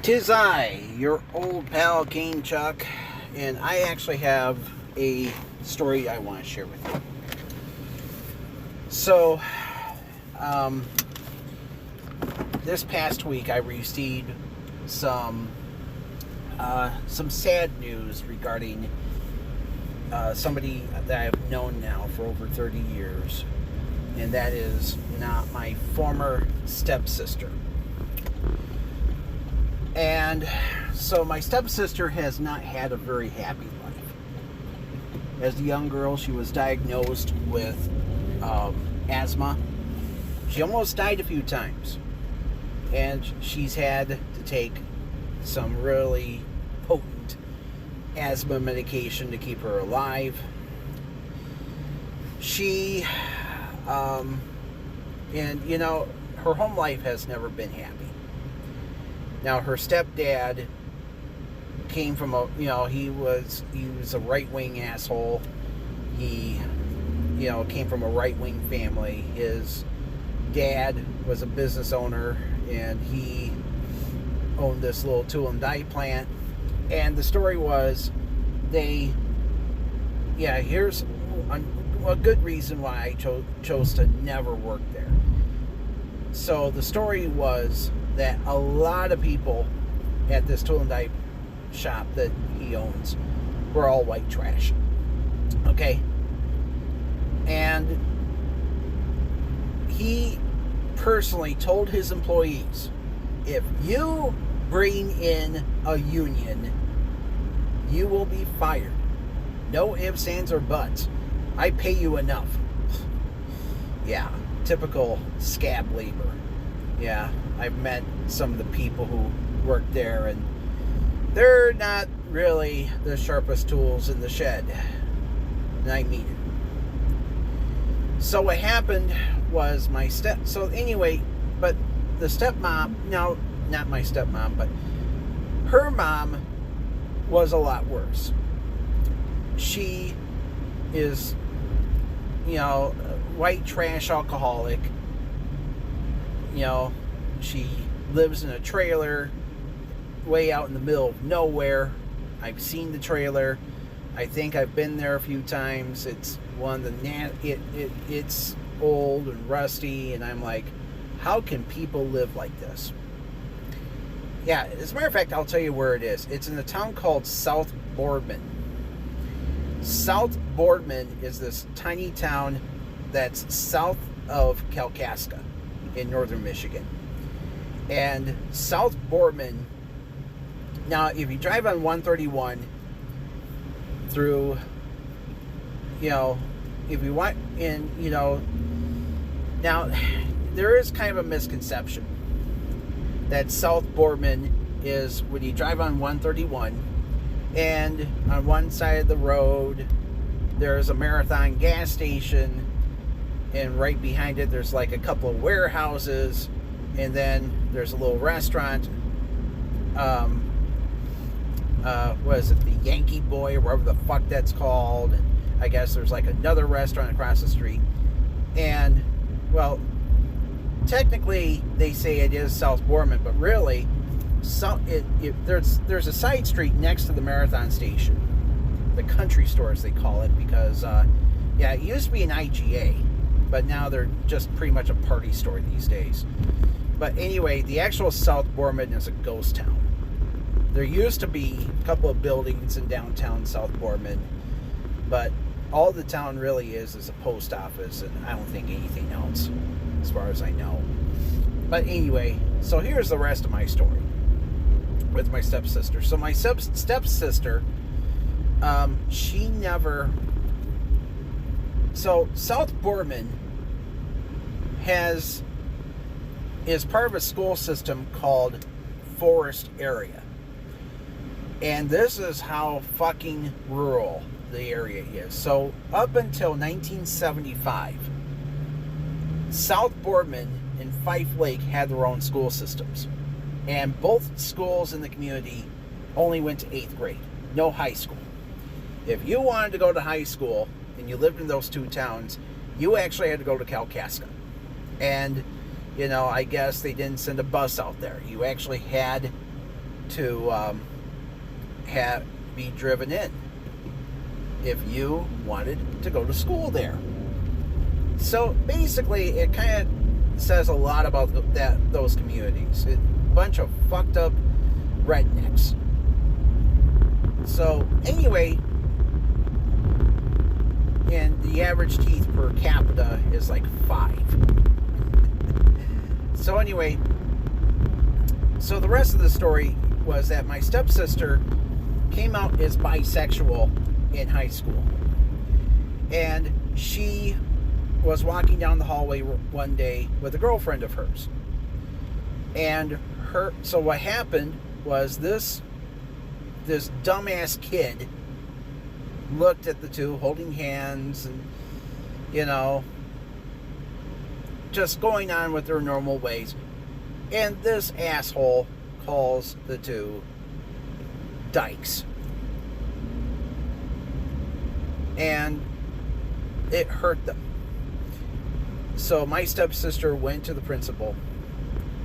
'Tis I, your old pal Kane Chuck, and I actually have a story I want to share with you. So, this past week I received some sad news regarding somebody that I've known now for over 30 years, and that is not my former stepsister. And so my stepsister has not had a very happy life. As a young girl, she was diagnosed with asthma. She almost died a few times. And she's had to take some really potent asthma medication to keep her alive. She, and you know, her home life has never been happy. Now, her stepdad came from he was a right-wing asshole. He, came from a right-wing family. His dad was a business owner, and he owned this little tool and die plant. And the story was, here's a good reason why I chose to never work there. So the story was that a lot of people at this tool and die shop that he owns were all white trash. Okay? And he personally told his employees, if you bring in a union, you will be fired. No ifs, ands, or buts. I pay you enough. Yeah, typical scab labor. Yeah, I've met some of the people who work there, and they're not really the sharpest tools in the shed. And I mean it. So what happened was but the stepmom, no, not my stepmom, but her mom was a lot worse. She is, white trash alcoholic. She lives in a trailer way out in the middle of nowhere. I've seen the trailer. I think I've been there a few times. It's one of the it's old and rusty, and I'm like, how can people live like this? Yeah, as a matter of fact, I'll tell you where it is. It's in a town called South Boardman. South Boardman is this tiny town that's south of Kalkaska in northern Michigan. And South Boardman, now if you drive on 131 through, if you want in, now there is kind of a misconception that South Boardman is when you drive on 131 and on one side of the road there's a Marathon gas station, and right behind it there's like a couple of warehouses, and then there's a little restaurant, what is it, the Yankee Boy or whatever the fuck that's called, and I guess there's like another restaurant across the street. And well, technically they say it is South Boardman, but really there's a side street next to the Marathon station, the country store as they call it, because it used to be an IGA, but now they're just pretty much a party store these days. But anyway, the actual South Boardman is a ghost town. There used to be a couple of buildings in downtown South Boardman, but all the town really is a post office, and I don't think anything else, as far as I know. But anyway, so here's the rest of my story with my stepsister. So my stepsister, she never... So South Boardman is part of a school system called Forest Area. And this is how fucking rural the area is. So up until 1975, South Boardman and Fife Lake had their own school systems. And both schools in the community only went to 8th grade. No high school. If you wanted to go to high school and you lived in those two towns, you actually had to go to Kalkaska. And, I guess they didn't send a bus out there. You actually had to be driven in if you wanted to go to school there. So basically, it kind of says a lot about those communities. A bunch of fucked up rednecks. So anyway, and the average teeth per capita is like 5. So anyway, so the rest of the story was that my stepsister came out as bisexual in high school. And she was walking down the hallway one day with a girlfriend of hers. And so what happened was this dumbass kid looked at the two holding hands and, you know, just going on with their normal ways. And this asshole calls the two dykes. And it hurt them. So my stepsister went to the principal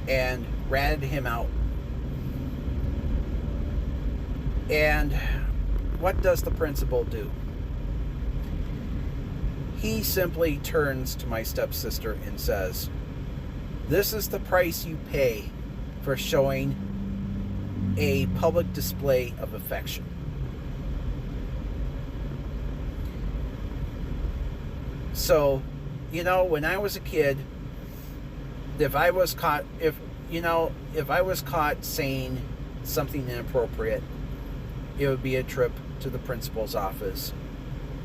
and ratted him out. And what does the principal do? He simply turns to my stepsister and says, "This is the price you pay for showing a public display of affection." So, you know, when I was a kid, if I was caught saying something inappropriate, it would be a trip to the principal's office.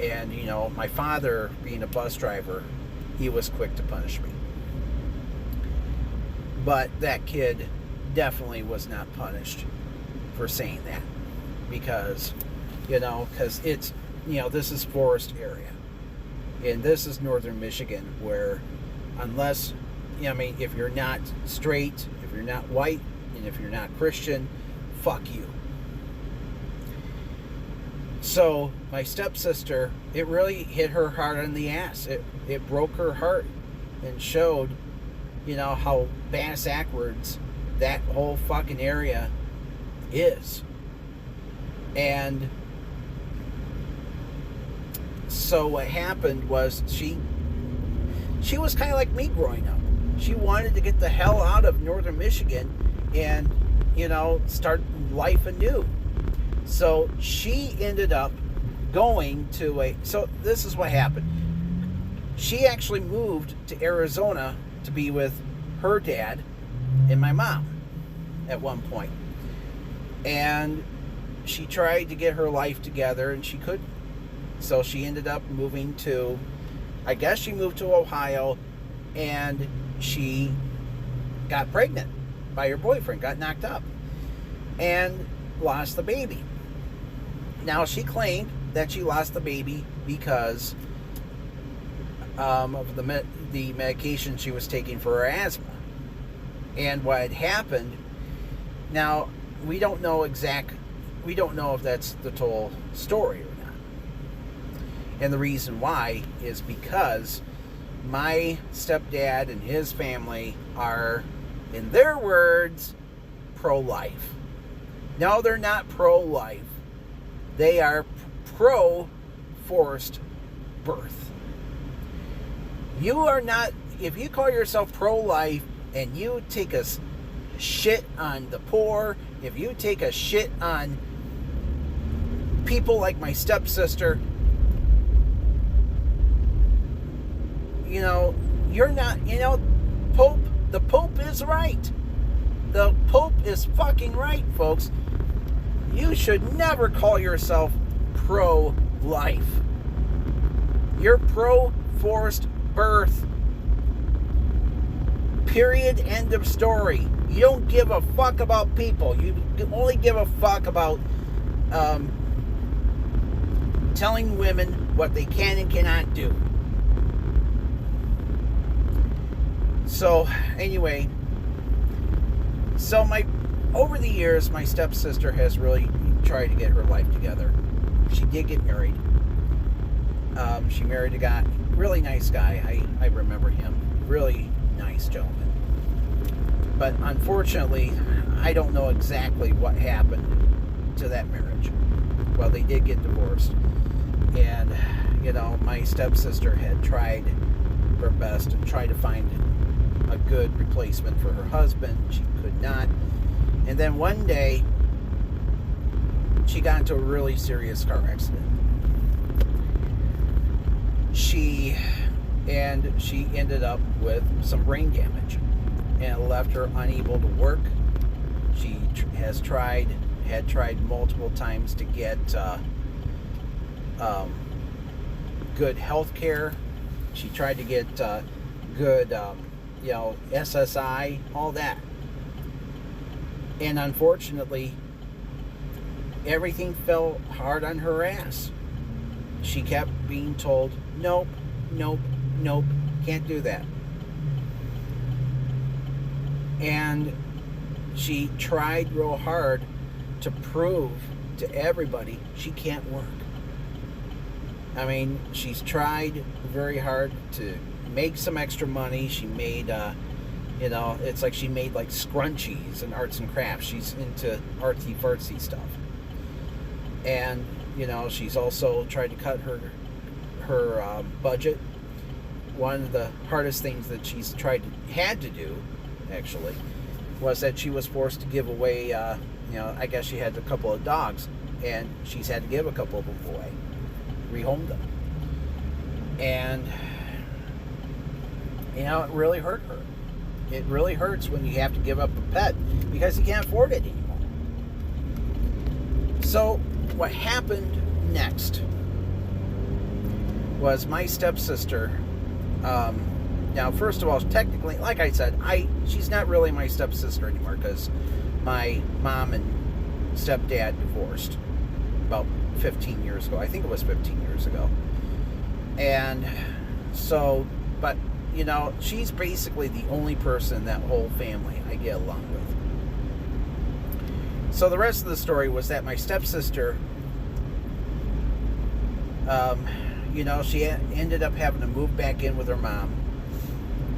And, you know, my father, being a bus driver, he was quick to punish me. But that kid definitely was not punished for saying that. Because it's, you know, this is forest area. And this is northern Michigan, where unless, you know, I mean, if you're not straight, if you're not white, and if you're not Christian, fuck you. So my stepsister, it really hit her hard on the ass. It broke her heart and showed, you know, how backwards that whole fucking area is. And so what happened was she was kind of like me growing up. She wanted to get the hell out of northern Michigan and, you know, start life anew. So she ended up going to so this is what happened. She actually moved to Arizona to be with her dad and my mom at one point. And she tried to get her life together and she couldn't. So she ended up moving to, I guess she moved to Ohio, and she got pregnant by her boyfriend, got knocked up, and lost the baby. Now, she claimed that she lost the baby because of the medication she was taking for her asthma. And what had happened, now, we don't know if that's the total story or not. And the reason why is because my stepdad and his family are, in their words, pro-life. No, they're not pro-life. They are pro-forced birth. You are not, if you call yourself pro-life and you take a shit on the poor, if you take a shit on people like my stepsister, you know, you're not, you know, the Pope is right. The Pope is fucking right, folks. You should never call yourself pro-life. You're pro-forced birth. Period. End of story. You don't give a fuck about people. You only give a fuck about telling women what they can and cannot do. So, anyway, over the years, my stepsister has really tried to get her life together. She did get married. She married a guy, really nice guy. I remember him. Really nice gentleman. But unfortunately, I don't know exactly what happened to that marriage. Well, they did get divorced. And, my stepsister had tried her best to try to find a good replacement for her husband. She could not. And then one day, she got into a really serious car accident. She ended up with some brain damage, and it left her unable to work. She had tried multiple times to get good health care. She tried to get good, SSI, all that. And unfortunately, everything fell hard on her ass. She kept being told, nope, nope, nope, can't do that. And she tried real hard to prove to everybody she can't work. I mean, she's tried very hard to make some extra money. She made, it's like she made like scrunchies and arts and crafts. She's into artsy-fartsy stuff. And, she's also tried to cut her budget. One of the hardest things that she's had to do, actually, was that she was forced to give away, I guess she had a couple of dogs, and she's had to give a couple of them away, rehome them. And, it really hurt her. It really hurts when you have to give up a pet because you can't afford it anymore. So, what happened next was my stepsister. Now, first of all, technically, like I said, she's not really my stepsister anymore because my mom and stepdad divorced about 15 years ago. I think it was 15 years ago. And so, but, she's basically the only person in that whole family I get along with. So the rest of the story was that my stepsister, she ended up having to move back in with her mom.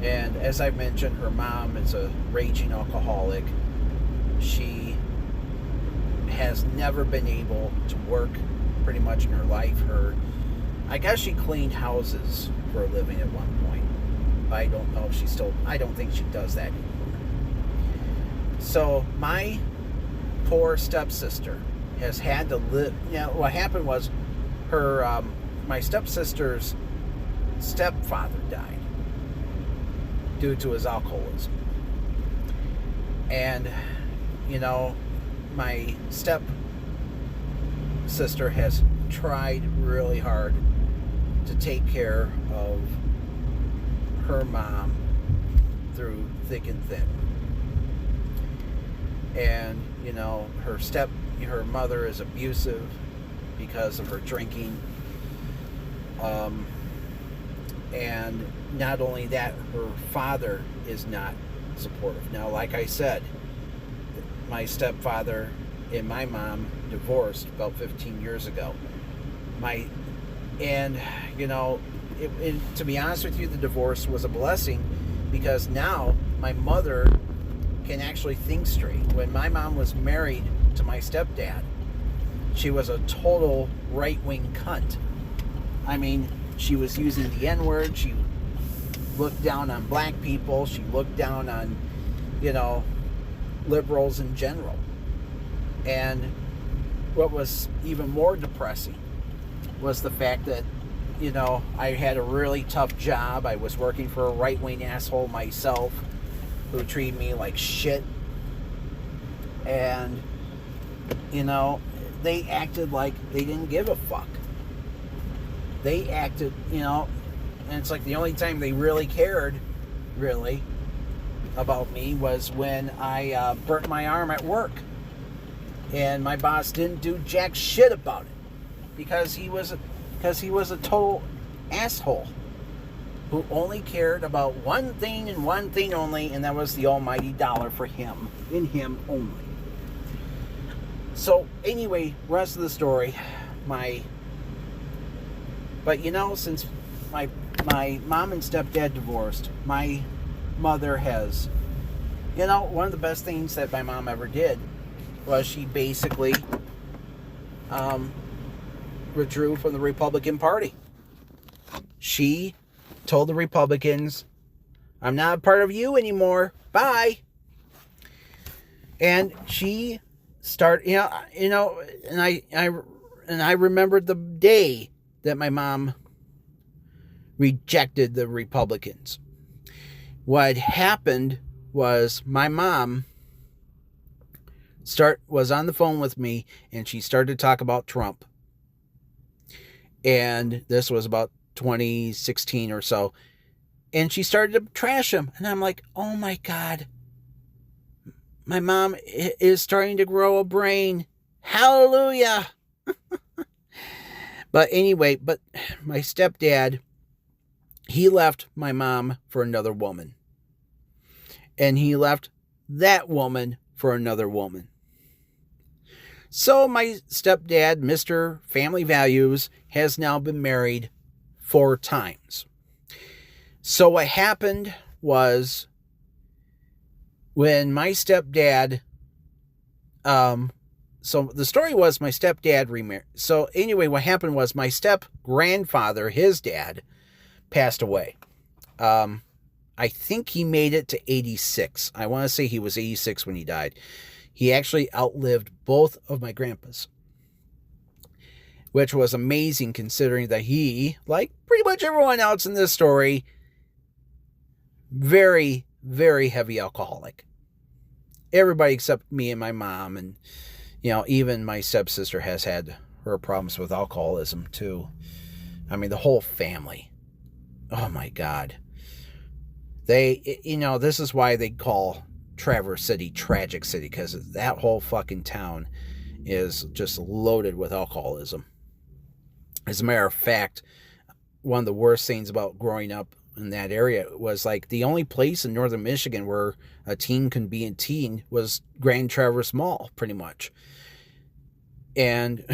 And as I mentioned, her mom is a raging alcoholic. She has never been able to work pretty much in her life. I guess she cleaned houses for a living at one point. I don't know if I don't think she does that anymore. So my poor stepsister has had to live. What happened was my stepsister's stepfather died due to his alcoholism. And, my stepsister has tried really hard to take care of her mom through thick and thin. And, her mother is abusive because of her drinking. And not only that, her father is not supportive. Now, like I said, my stepfather and my mom divorced about 15 years ago. To be honest with you, the divorce was a blessing because now my mother can actually think straight. When my mom was married to my stepdad, she was a total right-wing cunt. I mean, she was using the N-word. She looked down on black people. She looked down on, liberals in general. And what was even more depressing was the fact that, I had a really tough job. I was working for a right-wing asshole myself who treated me like shit. And, they acted like they didn't give a fuck. They acted, and it's like the only time they really cared, about me was when I burnt my arm at work. And my boss didn't do jack shit about it because he was a total asshole who only cared about one thing and one thing only, and that was the almighty dollar for him, and him only. So anyway, rest of the story, since my mom and stepdad divorced, my mother has You know, one of the best things that my mom ever did was she basically withdrew from the Republican Party. She told the Republicans, I'm not a part of you anymore. Bye. And she started, and I remembered the day that my mom rejected the Republicans. What happened was my mom was on the phone with me, and she started to talk about Trump. And this was about 2016 or so. And she started to trash him. And I'm like, oh my God. My mom is starting to grow a brain. Hallelujah. But anyway, my stepdad, he left my mom for another woman. And he left that woman for another woman. So my stepdad, Mr. Family Values, has now been married 4 times. So what happened was when my stepdad, so the story was my stepdad remarried. So anyway, what happened was my step-grandfather, his dad, passed away. I think he made it to 86. I want to say he was 86 when he died. He actually outlived both of my grandpas, which was amazing considering that he, like pretty much everyone else in this story, very, very heavy alcoholic. Everybody except me and my mom, and even my stepsister has had her problems with alcoholism too. I mean, the whole family. Oh my God. This is why they call Traverse City Tragic City, because that whole fucking town is just loaded with alcoholism. As a matter of fact, one of the worst things about growing up in that area was like the only place in northern Michigan where a teen can be a teen was Grand Traverse Mall, pretty much. And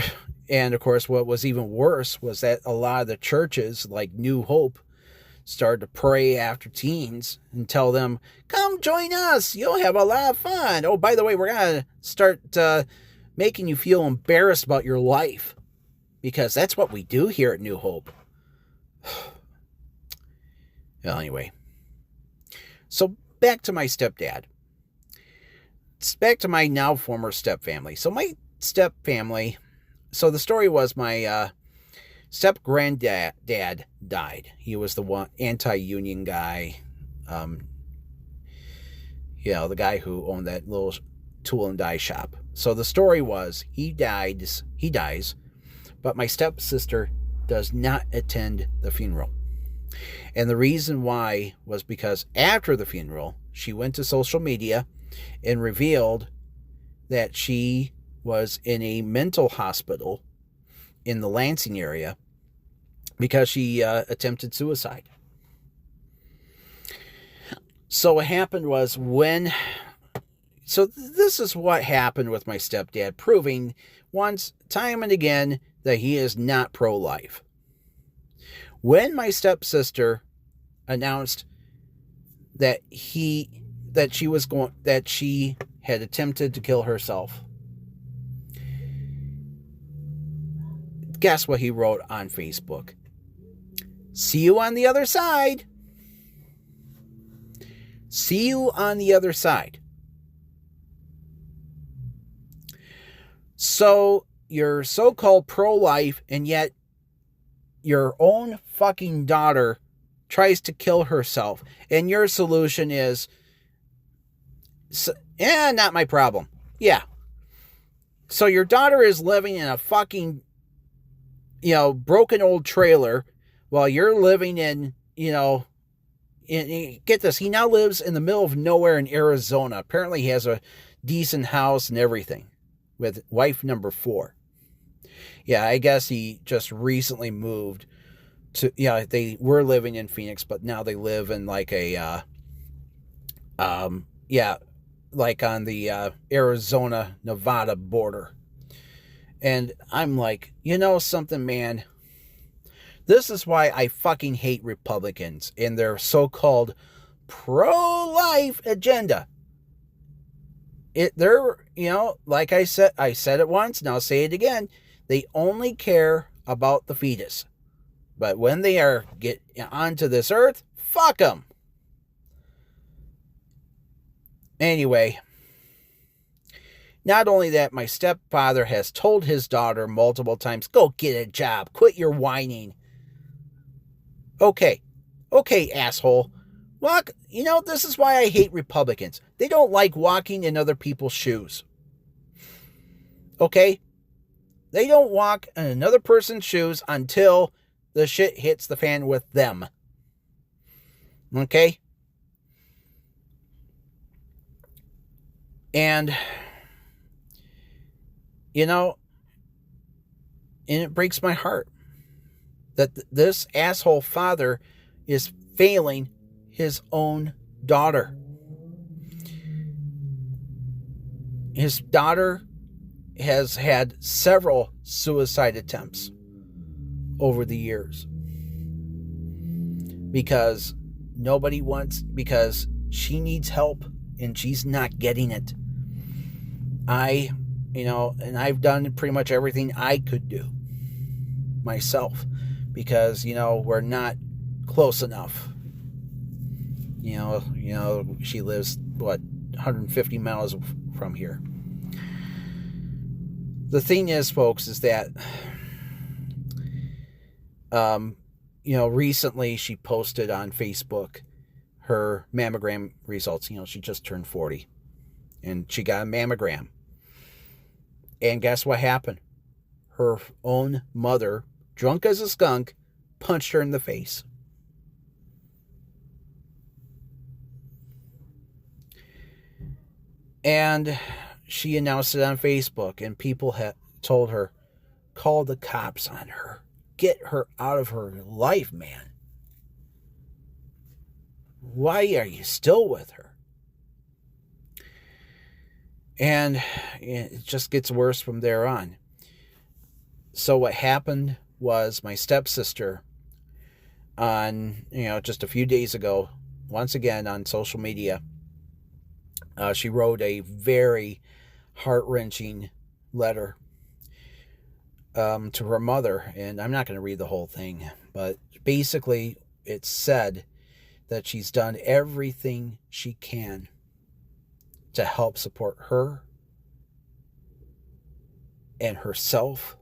of course, what was even worse was that a lot of the churches, like New Hope, started to pray after teens and tell them, come join us, you'll have a lot of fun. Oh, by the way, we're going to start making you feel embarrassed about your life, because that's what we do here at New Hope. Well, anyway, so back to my stepdad. It's back to my now former stepfamily. So my stepfamily, so the story was my step-granddad died. He was the one anti-union guy. The guy who owned that little tool and die shop. So the story was he dies, but my stepsister does not attend the funeral. And the reason why was because after the funeral, she went to social media and revealed that she was in a mental hospital in the Lansing area because she attempted suicide. So what happened was this is what happened with my stepdad, proving once, time and again, that he is not pro-life. When my stepsister announced that she had attempted to kill herself, guess what he wrote on Facebook? See you on the other side. See you on the other side. So you're so-called pro-life, and yet your own fucking daughter tries to kill herself, and your solution is, not my problem. Yeah. So your daughter is living in a fucking, broken old trailer while you're living in, get this, he now lives in the middle of nowhere in Arizona. Apparently he has a decent house and everything with wife number 4. Yeah, I guess he just recently moved to, they were living in Phoenix, but now they live in like a, like on the Arizona-Nevada border. And I'm like, something, man? This is why I fucking hate Republicans and their so-called pro-life agenda. they're, like I said it once, and I'll say it again. They only care about the fetus. But when they are get onto this earth, fuck them. Anyway, not only that, my stepfather has told his daughter multiple times, go get a job, quit your whining. Okay, asshole. Walk, this is why I hate Republicans. They don't like walking in other people's shoes. Okay? They don't walk in another person's shoes until the shit hits the fan with them. Okay? And, and it breaks my heart that this asshole father is failing his own daughter. His daughter has had several suicide attempts over the years because because she needs help and she's not getting it. And I've done pretty much everything I could do myself because, we're not close enough. She lives, 150 miles from here. The thing is, folks, is that, recently she posted on Facebook her mammogram results. She just turned 40 and she got a mammogram. And guess what happened? Her own mother, drunk as a skunk, punched her in the face. And she announced it on Facebook, and people had told her, call the cops on her. Get her out of her life, man. Why are you still with her? And it just gets worse from there on. So what happened was my stepsister on, just a few days ago, once again on social media, she wrote a very heart-wrenching letter to her mother. And I'm not going to read the whole thing, but basically it said that she's done everything she can to help support her and herself.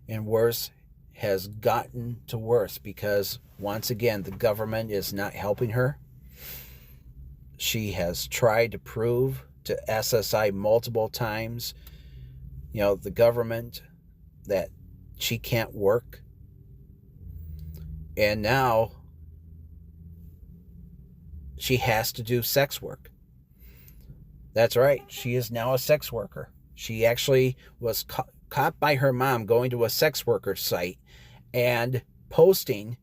And worse has gotten to worse because, once again, the government is not helping her. She has tried to prove to SSI multiple times, the government, that she can't work. And now she has to do sex work. That's right. She is now a sex worker. She actually was caught by her mom going to a sex worker site and posting,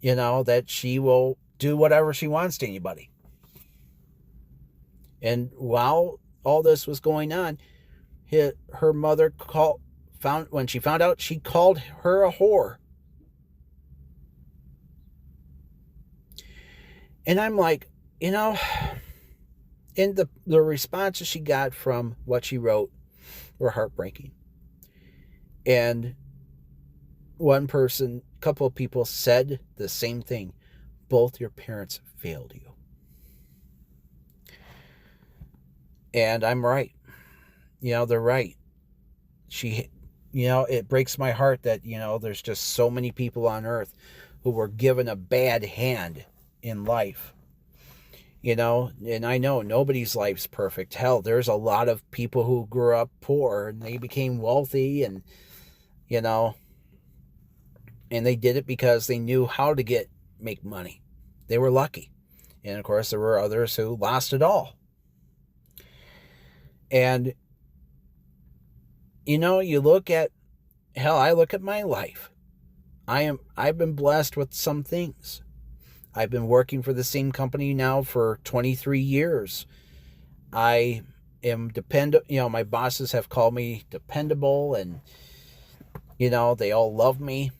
that she will do whatever she wants to anybody. And while all this was going on, her mother when she found out, she called her a whore. And I'm like, and the responses she got from what she wrote were heartbreaking. And a couple of people said the same thing. Both your parents failed you. And I'm right. They're right. It breaks my heart that, there's just so many people on earth who were given a bad hand in life. And I know nobody's life's perfect. Hell, there's a lot of people who grew up poor and they became wealthy and they did it because they knew how to make money. They were lucky. And of course, there were others who lost it all. And, you look at, I look at my life. I've been blessed with some things. I've been working for the same company now for 23 years. I am dependent. My bosses have called me dependable and, they all love me.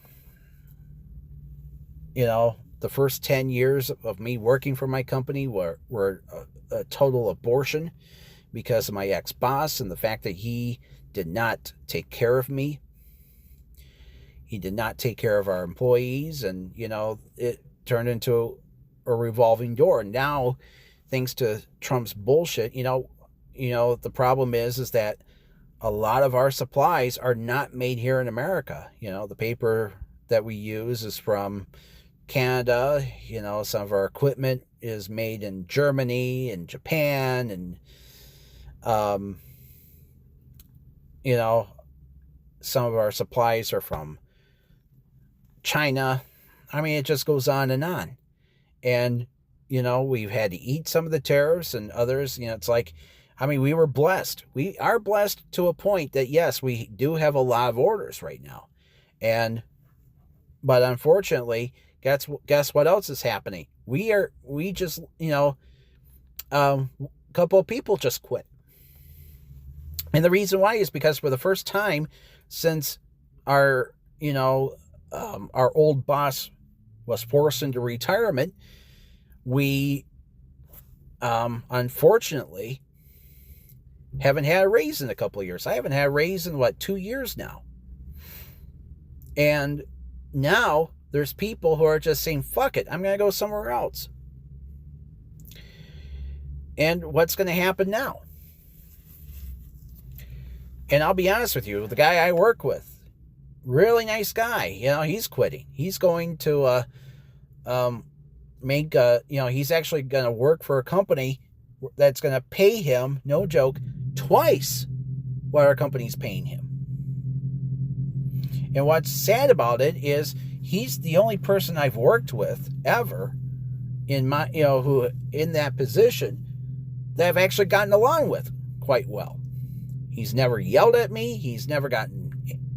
The first 10 years of me working for my company were a total abortion because of my ex-boss and the fact that he did not take care of me. He did not take care of our employees, and, it turned into a revolving door. And now, thanks to Trump's bullshit, the problem is that a lot of our supplies are not made here in America. The paper that we use is from Canada. Some of our equipment is made in Germany and Japan, and some of our supplies are from China. I mean, it just goes on and on. And, we've had to eat some of the tariffs, and others, it's like, we were blessed. We are blessed to a point that, yes, we do have a lot of orders right now. But unfortunately, guess what else is happening? A couple of people just quit. And the reason why is because for the first time since our old boss was forced into retirement, we unfortunately haven't had a raise in a couple of years. I haven't had a raise in 2 years now. And now there's people who are just saying, fuck it, I'm going to go somewhere else. And what's going to happen now? And I'll be honest with you, the guy I work with, really nice guy, he's quitting. He's going to he's actually going to work for a company that's going to pay him, no joke, twice what our company's paying him. And what's sad about it is he's the only person I've worked with ever in my, who in that position that I've actually gotten along with quite well. He's never yelled at me. He's never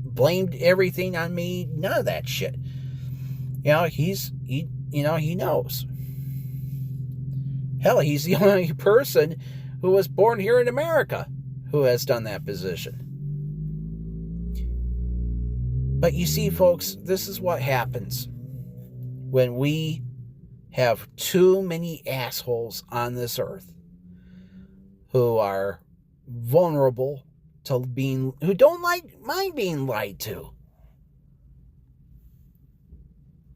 blamed everything on me. None of that shit. He knows. Hell, he's the only person who was born here in America who has done that position. But you see, folks, this is what happens when we have too many assholes on this earth who are vulnerable to who don't mind being lied to.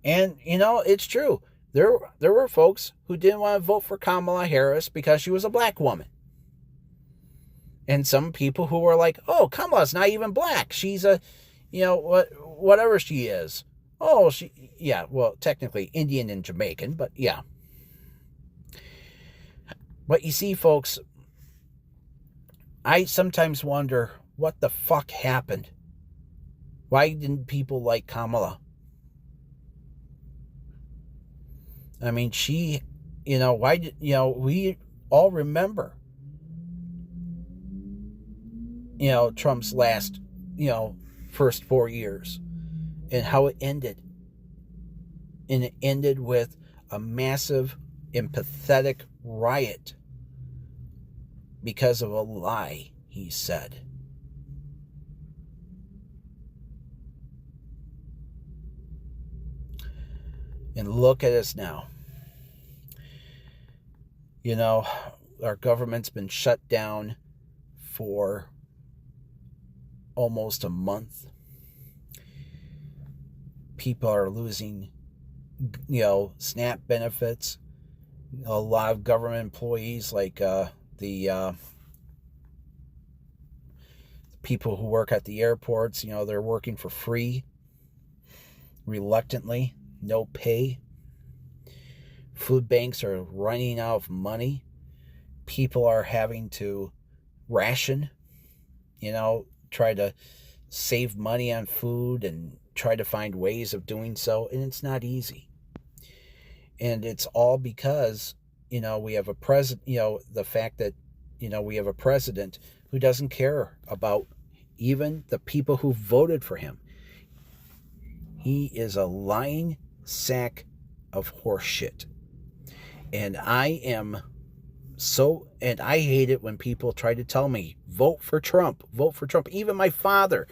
And, it's true. There were folks who didn't want to vote for Kamala Harris because she was a black woman. And some people who were like, oh, Kamala's not even black. She's a, whatever she is. Oh, technically Indian and Jamaican, but yeah. But you see, folks, I sometimes wonder what the fuck happened. Why didn't people like Kamala? She, we all remember, Trump's last, first 4 years and how it ended. And it ended with a massive and pathetic riot because of a lie he said. And look at us now. Our government's been shut down for almost a month. People are losing, SNAP benefits. A lot of government employees, like the people who work at the airports, they're working for free, reluctantly, no pay. Food banks are running out of money. People are having to ration, try to save money on food and try to find ways of doing so, and it's not easy. And it's all because, we have a president, the fact that, we have a president who doesn't care about even the people who voted for him. He is a lying sack of horse shit. And I hate it when people try to tell me, vote for Trump. Even my father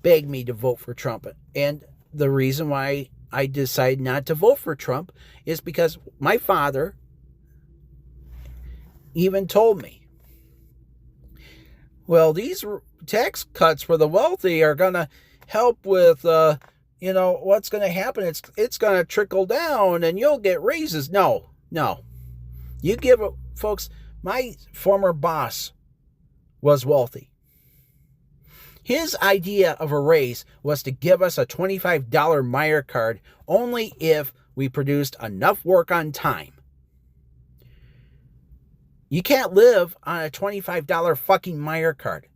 begged me to vote for Trump. And the reason why I decided not to vote for Trump is because my father even told me, well, these tax cuts for the wealthy are going to help with, what's going to happen. It's going to trickle down and you'll get raises. No. You give it, folks, my former boss was wealthy. His idea of a raise was to give us a $25 Meyer card only if we produced enough work on time. You can't live on a $25 fucking Meyer card.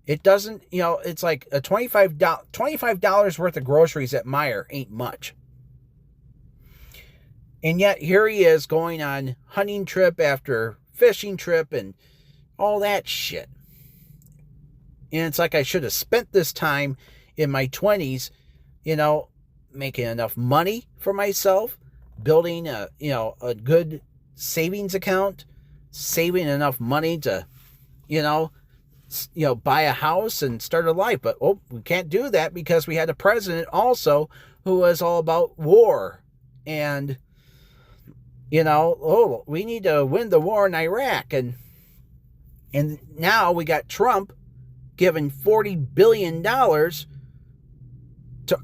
It doesn't, it's like a $25 worth of groceries at Meyer ain't much. And yet here he is going on hunting trip after fishing trip and all that shit. And it's like I should have spent this time in my 20s, making enough money for myself, building a good savings account, saving enough money to, buy a house and start a life. But, we can't do that because we had a president also who was all about war. And, we need to win the war in Iraq. And now we got Trump giving $40 billion to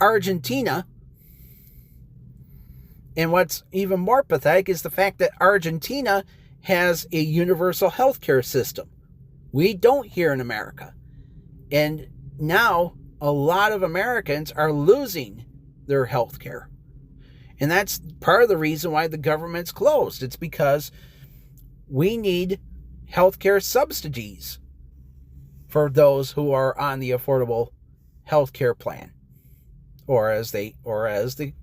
Argentina. And what's even more pathetic is the fact that Argentina has a universal healthcare system. We don't here in America. And now a lot of Americans are losing their healthcare. And that's part of the reason why the government's closed. It's because we need healthcare subsidies for those who are on the affordable healthcare plan, or as the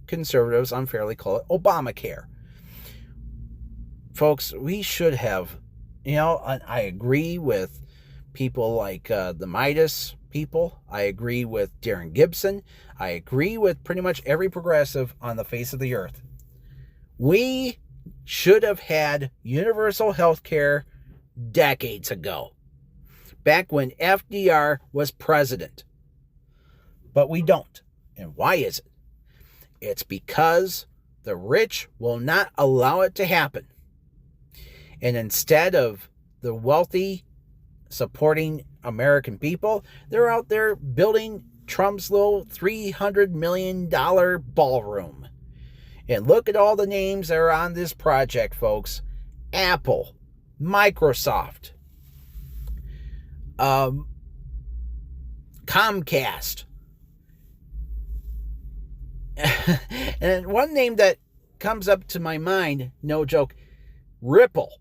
conservatives unfairly call it, Obamacare. Folks, we should have, I agree with people like the Midas people. I agree with Darren Gibson. I agree with pretty much every progressive on the face of the earth. We should have had universal health care decades ago, back when FDR was president. But we don't. And why is it? It's because the rich will not allow it to happen. And instead of the wealthy supporting American people, they're out there building Trump's little $300 million ballroom. And look at all the names that are on this project, folks. Apple, Microsoft, Comcast. And one name that comes up to my mind, no joke, Ripple.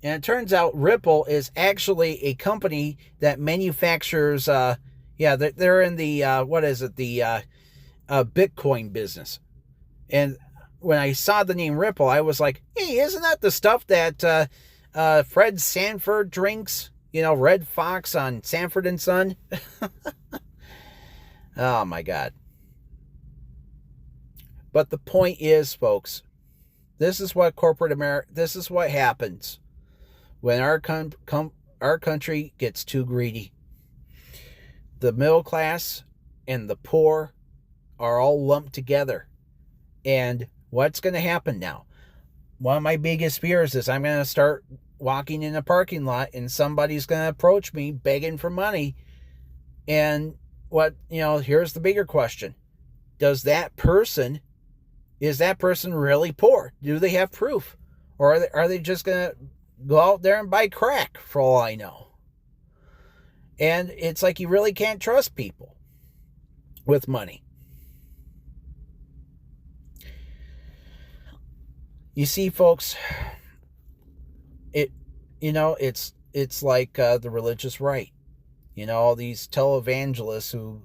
And it turns out Ripple is actually a company that manufactures, they're in the, Bitcoin business. And when I saw the name Ripple, I was like, hey, isn't that the stuff that Fred Sanford drinks? Red Fox on Sanford and Son? Oh, my God. But the point is, folks, this is what corporate America, this is what happens when our country gets too greedy. The middle class and the poor are all lumped together. And what's going to happen now? One of my biggest fears is I'm going to start walking in a parking lot and somebody's going to approach me begging for money. And here's the bigger question. Is that person really poor? Do they have proof? Or are they just going to go out there and buy crack, for all I know? And it's like you really can't trust people with money. You see, folks, it's like the religious right. All these televangelists who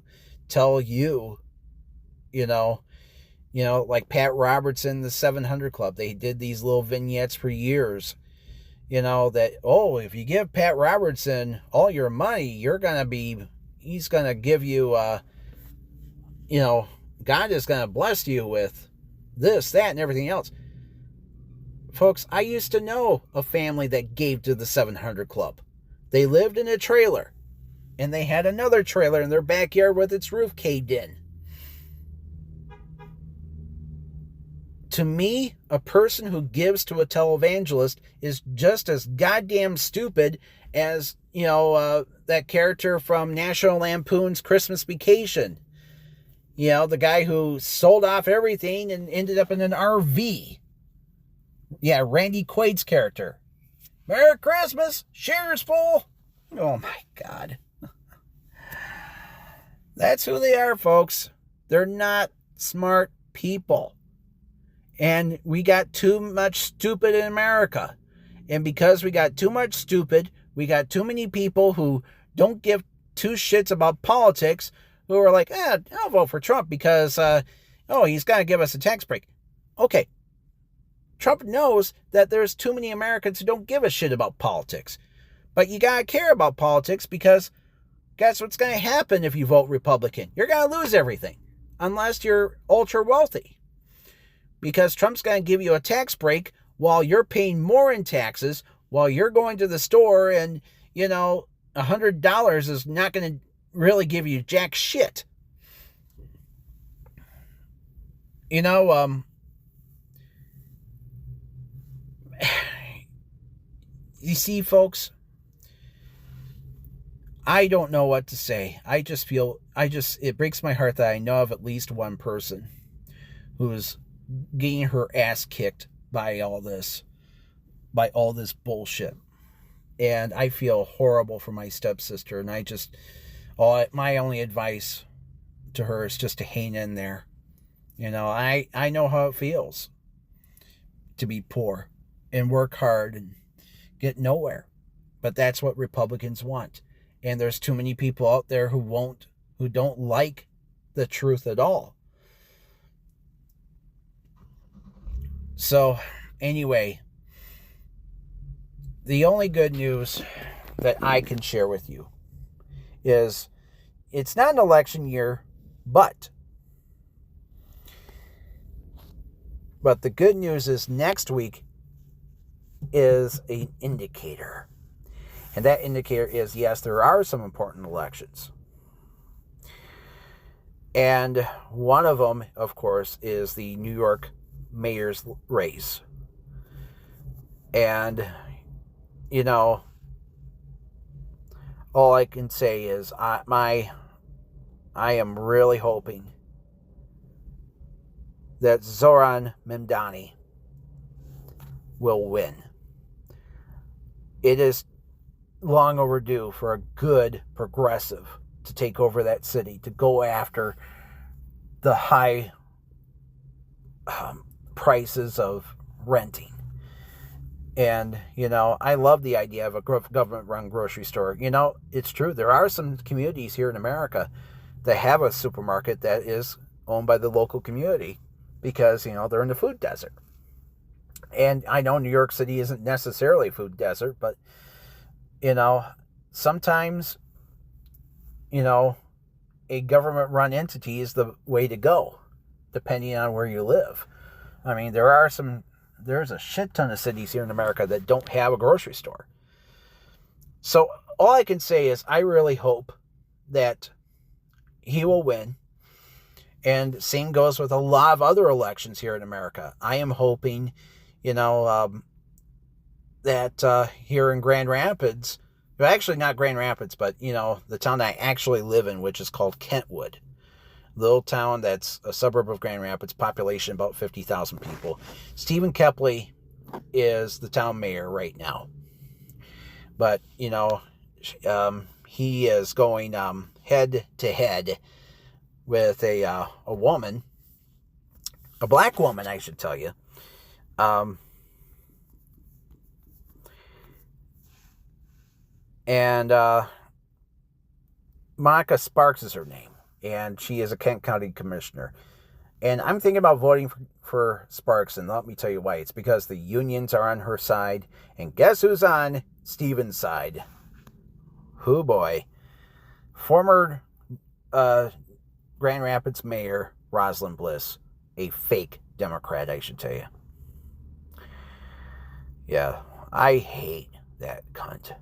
tell you, like Pat Robertson, the 700 Club. They did these little vignettes for years, that, if you give Pat Robertson all your money, he's going to give you, God is going to bless you with this, that, and everything else. Folks, I used to know a family that gave to the 700 Club. They lived in a trailer, and they had another trailer in their backyard with its roof caved in. To me, a person who gives to a televangelist is just as goddamn stupid as, that character from National Lampoon's Christmas Vacation. The guy who sold off everything and ended up in an RV. Yeah, Randy Quaid's character. Merry Christmas, shares full. Oh my God. That's who they are, folks. They're not smart people. And we got too much stupid in America. And because we got too much stupid, we got too many people who don't give two shits about politics, who are like, I'll vote for Trump because, he's got to give us a tax break. Okay. Trump knows that there's too many Americans who don't give a shit about politics. But you got to care about politics because guess what's going to happen if you vote Republican? You're going to lose everything unless you're ultra wealthy. Because Trump's going to give you a tax break while you're paying more in taxes, while you're going to the store and, $100 is not going to really give you jack shit. You see, folks, I don't know what to say. It breaks my heart that I know of at least one person who's getting her ass kicked by all this bullshit. And I feel horrible for my stepsister. And my only advice to her is just to hang in there. I know how it feels to be poor and work hard and get nowhere. But that's what Republicans want. And there's too many people out there who don't like the truth at all. So, anyway, the only good news that I can share with you is it's not an election year, but the good news is next week is an indicator. And that indicator is, yes, there are some important elections. And one of them, of course, is the New York mayor's race. And, all I can say is I am really hoping that Zoran Memdani will win. It is long overdue for a good progressive to take over that city, to go after the high prices of renting. And, I love the idea of a government-run grocery store. It's true. There are some communities here in America that have a supermarket that is owned by the local community because, they're in the food desert. And I know New York City isn't necessarily a food desert, but, sometimes, a government-run entity is the way to go, depending on where you live. I mean, there's a shit ton of cities here in America that don't have a grocery store. So all I can say is I really hope that he will win. And same goes with a lot of other elections here in America. I am hoping, that here in Grand Rapids, well, actually not Grand Rapids, but, the town I actually live in, which is called Kentwood. Little town that's a suburb of Grand Rapids, population about 50,000 people. Stephen Kepley is the town mayor right now. But, he is going head to head with a woman, a black woman, I should tell you. And Monica Sparks is her name. And she is a Kent County commissioner. And I'm thinking about voting for Sparks, and let me tell you why. It's because the unions are on her side. And guess who's on Stephen's side? Hoo boy. Former Grand Rapids Mayor Rosalind Bliss. A fake Democrat, I should tell you. Yeah, I hate that cunt.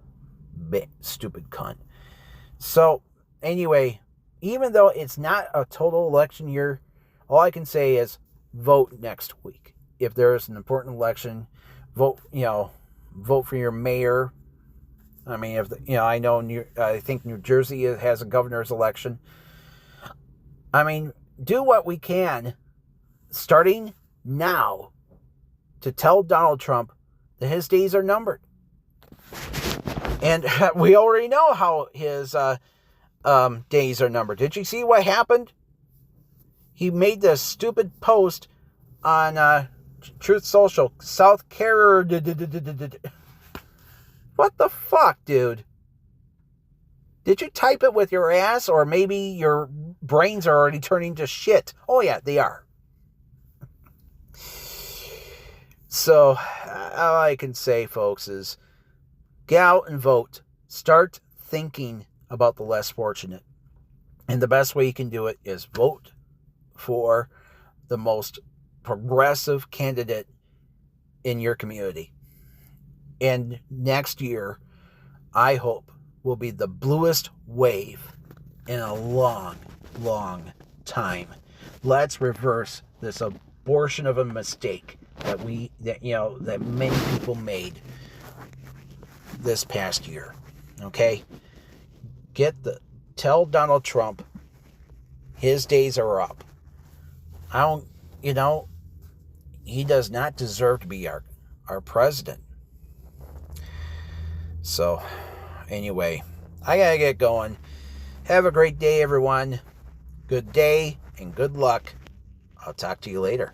Stupid cunt. So, anyway, even though it's not a total election year, all I can say is vote next week. if there's an important election, vote for your mayor. I mean, I think New Jersey has a governor's election. I mean, do what we can, starting now, to tell Donald Trump that his days are numbered. And we already know how his days are numbered. Did you see what happened? He made this stupid post on Truth Social, South Carolina. What the fuck, dude? Did you type it with your ass, or maybe your brains are already turning to shit? Oh yeah, they are. So, all I can say, folks, is get out and vote. Start thinking about the less fortunate. And the best way you can do it is vote for the most progressive candidate in your community. And next year, I hope, will be the bluest wave in a long, long time. Let's reverse this abortion of a mistake that many people made this past year. Okay? Tell Donald Trump his days are up. He does not deserve to be our president. So, anyway, I gotta get going. Have a great day, everyone. Good day and good luck. I'll talk to you later.